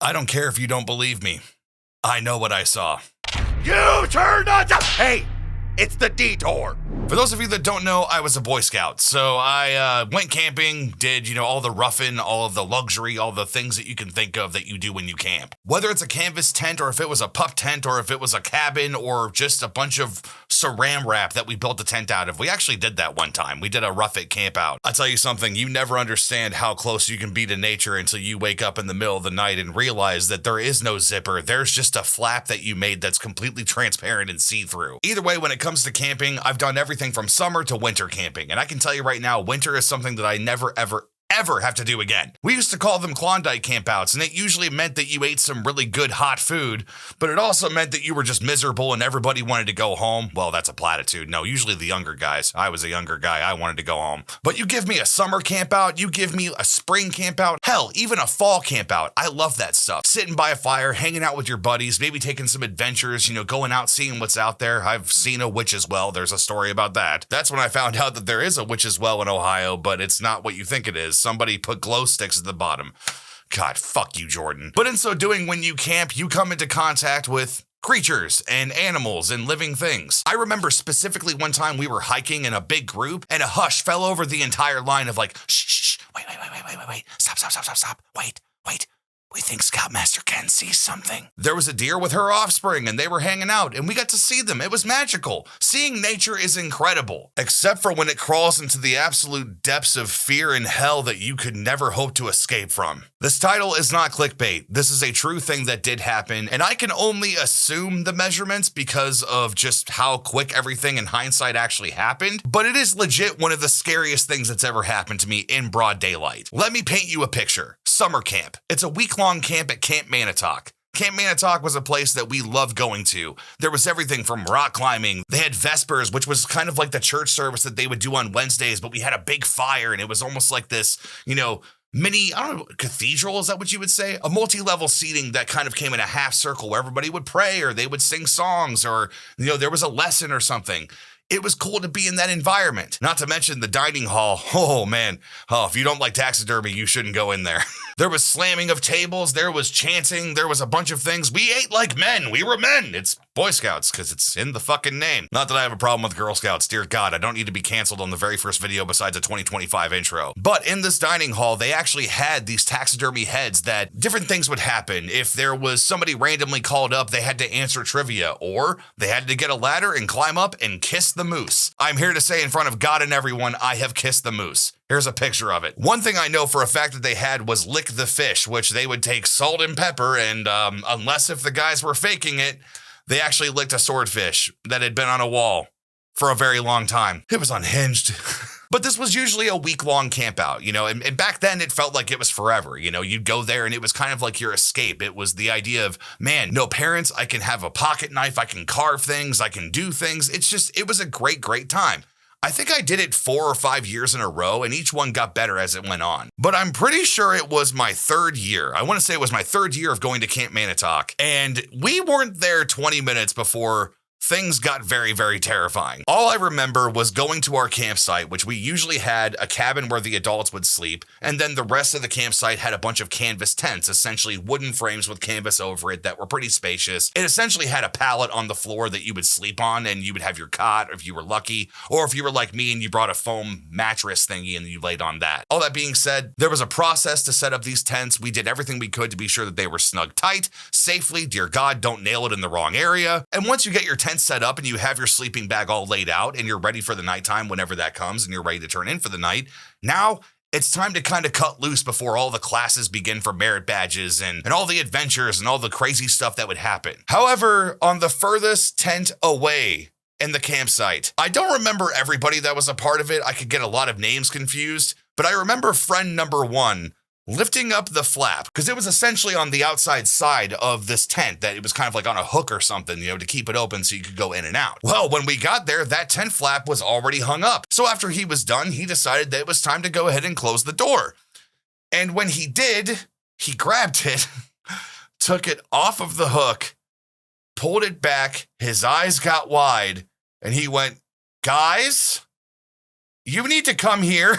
I don't care if you don't believe me. I know what I saw. You turned on. Hey, it's the DETOUR. For those of you that don't know, I was a Boy Scout. So I went camping, did, all the roughing, all of the luxury, all the things that you can think of that you do when you camp. Whether it's a canvas tent or if it was a pup tent or if it was a cabin or just a bunch of saran wrap that we built the tent out of. We actually did that one time. We did a rough it camp out. I'll tell you something, you never understand how close you can be to nature until you wake up in the middle of the night and realize that there is no zipper. There's just a flap that you made that's completely transparent and see-through. Either way, when it comes to camping, I've done everything from summer to winter camping. And I can tell you right now, winter is something that I never, ever have to do again. We used to call them Klondike campouts, and it usually meant that you ate some really good hot food, but it also meant that you were just miserable and everybody wanted to go home. Well, that's a platitude. No, usually the younger guys. I was a younger guy. I wanted to go home. But you give me a summer campout, you give me a spring campout, hell, even a fall campout. I love that stuff. Sitting by a fire, hanging out with your buddies, maybe taking some adventures, going out, seeing what's out there. I've seen a witch's well. There's a story about that. That's when I found out that there is a witch's well in Ohio, but it's not what you think it is. Somebody put glow sticks at the bottom. God, fuck you, Jordan. But in so doing, when you camp, you come into contact with creatures and animals and living things. I remember specifically one time we were hiking in a big group and a hush fell over the entire line of like, shh, wait, stop, wait. We think Scoutmaster Ken sees something. There was a deer with her offspring and they were hanging out and we got to see them. It was magical. Seeing nature is incredible, except for when it crawls into the absolute depths of fear and hell that you could never hope to escape from. This title is not clickbait. This is a true thing that did happen, and I can only assume the measurements because of just how quick everything in hindsight actually happened, but it is legit one of the scariest things that's ever happened to me in broad daylight. Let me paint you a picture. Summer camp. It's a week-long camp at Camp Manitowoc. Camp Manitowoc was a place that we loved going to. There was everything from rock climbing. They had Vespers, which was kind of like the church service that they would do on Wednesdays, but we had a big fire and it was almost like this, mini, I don't know, cathedral, is that what you would say? A multi-level seating that kind of came in a half circle where everybody would pray or they would sing songs or, there was a lesson or something. It was cool to be in that environment. Not to mention the dining hall. Oh man. Oh, if you don't like taxidermy, you shouldn't go in there. There was slamming of tables. There was chanting. There was a bunch of things. We ate like men. We were men. It's Boy Scouts because it's in the fucking name. Not that I have a problem with Girl Scouts. Dear God, I don't need to be canceled on the very first video besides a 2025 intro. But in this dining hall, they actually had these taxidermy heads that different things would happen. If there was somebody randomly called up, they had to answer trivia, or they had to get a ladder and climb up and kiss the moose. I'm here to say in front of God and everyone, I have kissed the moose. Here's a picture of it. One thing I know for a fact that they had was lick the fish, which they would take salt and pepper, and unless if the guys were faking it, they actually licked a swordfish that had been on a wall for a very long time. It was unhinged. But this was usually a week-long camp out, and back then it felt like it was forever. You'd go there and it was kind of like your escape. It was the idea of, man, no parents, I can have a pocket knife, I can carve things, I can do things. It was a great, great time. I think I did it 4 or 5 years in a row, and each one got better as it went on. But I'm pretty sure it was my third year. I want to say it was my third year of going to Camp Manitowoc, and we weren't there 20 minutes before things got very, very terrifying. All I remember was going to our campsite, which we usually had a cabin where the adults would sleep, and then the rest of the campsite had a bunch of canvas tents, essentially wooden frames with canvas over it that were pretty spacious. It essentially had a pallet on the floor that you would sleep on, and you would have your cot if you were lucky, or if you were like me and you brought a foam mattress thingy and you laid on that. All that being said, there was a process to set up these tents. We did everything we could to be sure that they were snug tight, safely. Dear God, don't nail it in the wrong area. And once you get your tent set up and you have your sleeping bag all laid out and you're ready for the nighttime whenever that comes and you're ready to turn in for the night, now it's time to kind of cut loose before all the classes begin for merit badges and all the adventures and all the crazy stuff that would happen. However, on the furthest tent away in the campsite, I don't remember everybody that was a part of it. I could get a lot of names confused, but I remember friend number one lifting up the flap, because it was essentially on the outside side of this tent that it was kind of like on a hook or something, to keep it open so you could go in and out. Well, when we got there, that tent flap was already hung up. So after he was done, he decided that it was time to go ahead and close the door. And when he did, he grabbed it, took it off of the hook, pulled it back, his eyes got wide, and he went, "Guys, you need to come here."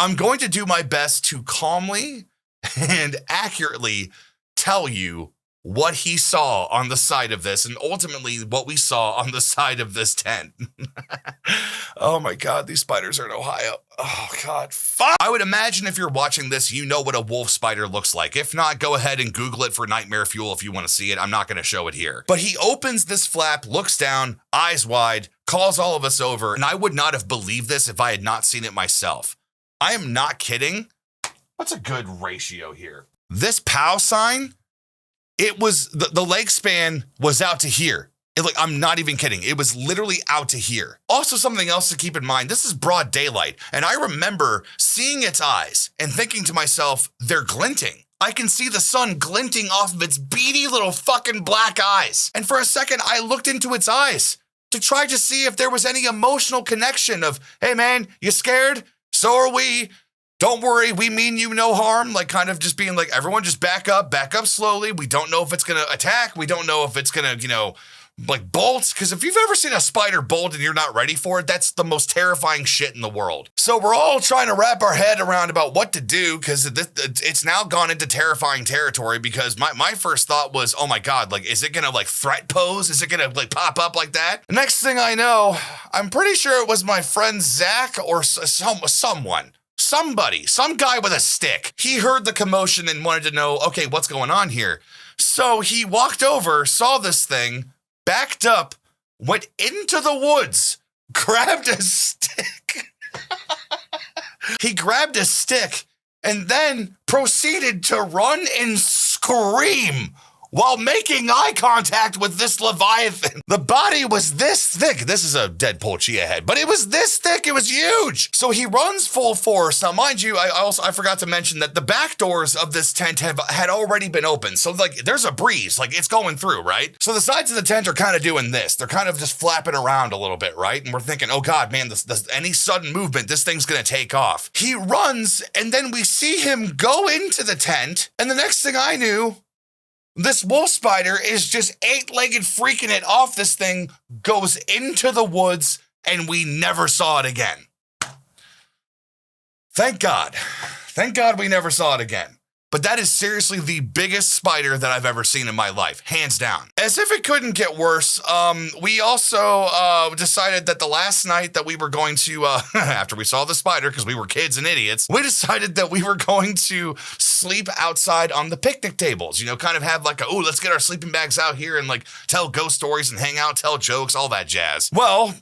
I'm going to do my best to calmly and accurately tell you what he saw on the side of this and ultimately what we saw on the side of this tent. Oh my God, these spiders are in Ohio. Oh God, fuck. I would imagine if you're watching this, you know what a wolf spider looks like. If not, go ahead and Google it for nightmare fuel if you want to see it. I'm not going to show it here. But he opens this flap, looks down, eyes wide, calls all of us over, and I would not have believed this if I had not seen it myself. I am not kidding. What's a good ratio here? This POW sign, it was, the leg span was out to here. I'm not even kidding. It was literally out to here. Also, something else to keep in mind, this is broad daylight, and I remember seeing its eyes and thinking to myself, they're glinting. I can see the sun glinting off of its beady little fucking black eyes. And for a second, I looked into its eyes to try to see if there was any emotional connection of, hey man, you scared? So are we. Don't worry, we mean you no harm. Like kind of just being like, everyone just back up slowly. We don't know if it's going to attack. We don't know if it's going to, like bolt. Because if you've ever seen a spider bolt and you're not ready for it, that's the most terrifying shit in the world. So we're all trying to wrap our head around about what to do because it's now gone into terrifying territory because my first thought was, oh my God, like, is it going to like threat pose? Is it going to like pop up like that? The next thing I know, I'm pretty sure it was my friend Zach or somebody, some guy with a stick. He heard the commotion and wanted to know, okay, what's going on here? So he walked over, saw this thing, backed up, went into the woods, grabbed a stick. He grabbed a stick and then proceeded to run and scream while making eye contact with this Leviathan. The body was this thick. This is a Deadpool chia head, but it was this thick. It was huge. So he runs full force. Now, mind you, I forgot to mention that the back doors of this tent had already been opened. So like there's a breeze, like it's going through, right? So the sides of the tent are kind of doing this. They're kind of just flapping around a little bit, right? And we're thinking, oh God, man, this any sudden movement, this thing's gonna take off. He runs and then we see him go into the tent. And the next thing I knew, this wolf spider is just 8-legged freaking it off this thing, goes into the woods, and we never saw it again. Thank God. Thank God we never saw it again. But that is seriously the biggest spider that I've ever seen in my life, hands down. As if it couldn't get worse, we also decided that the last night that we were going to, after we saw the spider, because we were kids and idiots, we decided that we were going to sleep outside on the picnic tables, kind of have like let's get our sleeping bags out here and like tell ghost stories and hang out, tell jokes, all that jazz. Well,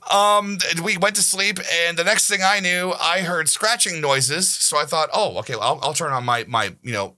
we went to sleep and the next thing I knew, I heard scratching noises. So I thought, oh, okay, well, I'll turn on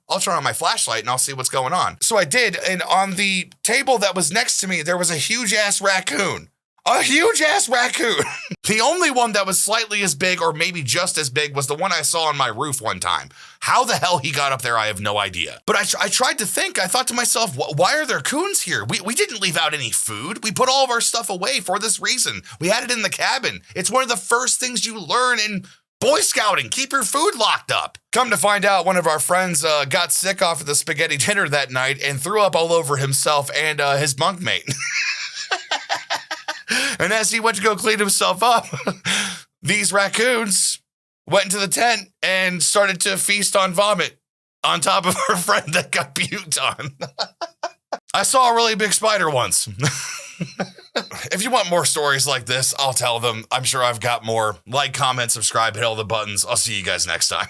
I'll turn on my flashlight and I'll see what's going on. So I did, and on the table that was next to me, there was a huge-ass raccoon. A huge-ass raccoon. The only one that was slightly as big or maybe just as big was the one I saw on my roof one time. How the hell he got up there, I have no idea. But I tried to think, I thought to myself, why are there coons here? We didn't leave out any food. We put all of our stuff away for this reason. We had it in the cabin. It's one of the first things you learn in Boy Scouting, keep your food locked up. Come to find out, one of our friends got sick off of the spaghetti dinner that night and threw up all over himself and his bunkmate. And as he went to go clean himself up, these raccoons went into the tent and started to feast on vomit on top of our friend that got puked on. I saw a really big spider once. If you want more stories like this, I'll tell them. I'm sure I've got more. Like, comment, subscribe, hit all the buttons. I'll see you guys next time.